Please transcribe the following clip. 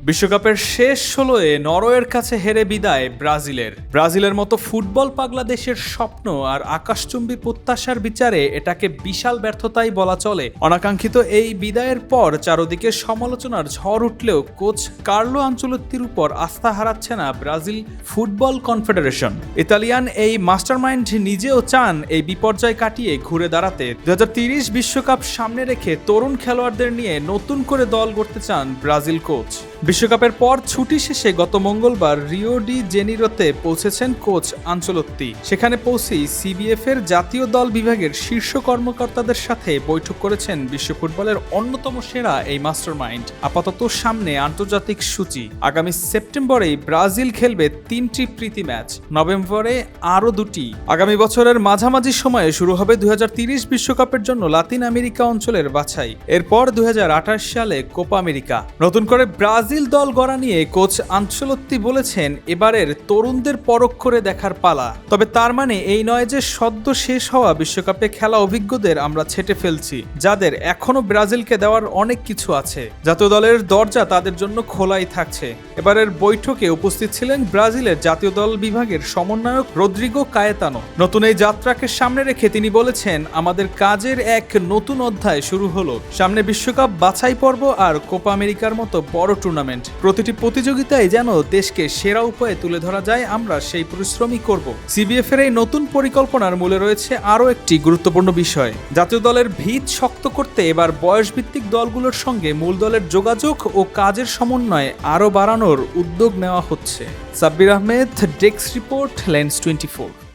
বিশ্বকাপের শেষ 16-এ নরওয়ের কাছে হেরে বিদায় ব্রাজিলের মতো ফুটবল পাগলা দেশের স্বপ্ন আর আকাশচুম্বী প্রত্যাশার বিচারে এটাকে বিশাল ব্যর্থতাই বলা চলে। অনাকাঙ্ক্ষিত এই বিদায়ের পর চারদিকে সমালোচনার ঝড় উঠলেও কোচ কার্লো আনচেলত্তির উপর আস্থা হারাচ্ছে না ব্রাজিল ফুটবল কনফেডারেশন। ইতালিয়ান এই মাস্টারমাইন্ড নিজেও চান এই বিপর্যয় কাটিয়ে ঘুরে দাঁড়াতে। 2030 বিশ্বকাপ সামনে রেখে তরুণ খেলোয়াড়দের নিয়ে নতুন করে দল গড়তে চান ব্রাজিল কোচ। বিশ্বকাপের পর ছুটি শেষে গত মঙ্গলবার রিও ডি জেনিরোতে পৌঁছেছেন কোচ আনচেলত্তি। সেখানে পৌঁছেই সিবিএফ এর জাতীয় দল বিভাগের শীর্ষ কর্মকর্তাদের সাথে বৈঠক করেছেন বিশ্ব ফুটবলের অন্যতম সেরা এই মাস্টারমাইন্ড। আপাতত সামনে আন্তর্জাতিক সূচি। আগামী সেপ্টেম্বরেই ব্রাজিল খেলবে 3টি প্রীতি ম্যাচ, নভেম্বরে আরও 2টি। আগামী বছরের মাঝামাঝি সময়ে শুরু হবে 2030 বিশ্বকাপের জন্য লাতিন আমেরিকা অঞ্চলের বাছাই। এরপর 2028 সালে কোপা আমেরিকা। নতুন করে ব্রাজিল দল গড়া নিয়ে কোচ আনচেলত্তি বলেছেন, এবারের তরুণদের পরখ করে দেখার পালা। তবে তার মানে এই নয় যে সদ্য শেষ হওয়া বিশ্বকাপে খেলা অভিজ্ঞদের আমরা ছেঁটে ফেলছি, যাদের এখনো ব্রাজিলকে দেওয়ার অনেক কিছু আছে। জাতীয় দলের দরজা তাদের জন্য খোলাই থাকছে। এবারের বৈঠকে উপস্থিত ছিলেন ব্রাজিলের জাতীয় দল বিভাগের সমন্বয়ক রদ্রিগো কায়েতানো। নতুন এই যাত্রাকে সামনে রেখে তিনি বলেছেন, আমাদের কাজের এক নতুন অধ্যায় শুরু হলো। সামনে বিশ্বকাপ, বাছাই পর্ব আর কোপা আমেরিকার মতো বড় টুর্নামেন্ট। প্রতিটি প্রতিযোগিতায় যেন দেশকে সেরা উপায়ে তুলে ধরা যায়, আমরা সেই পরিশ্রমই করব। সিবিএফ এর এই নতুন পরিকল্পনার মূলে রয়েছে আরও একটি গুরুত্বপূর্ণ বিষয়। জাতীয় দলের ভিত শক্ত করতে এবার বয়সভিত্তিক দলগুলোর সঙ্গে মূল দলের যোগাযোগ ও কাজের সমন্বয় আরও বাড়ানোর উদ্যোগ নেওয়া হচ্ছে। Sabbir Ahmed, desk report, lens 24।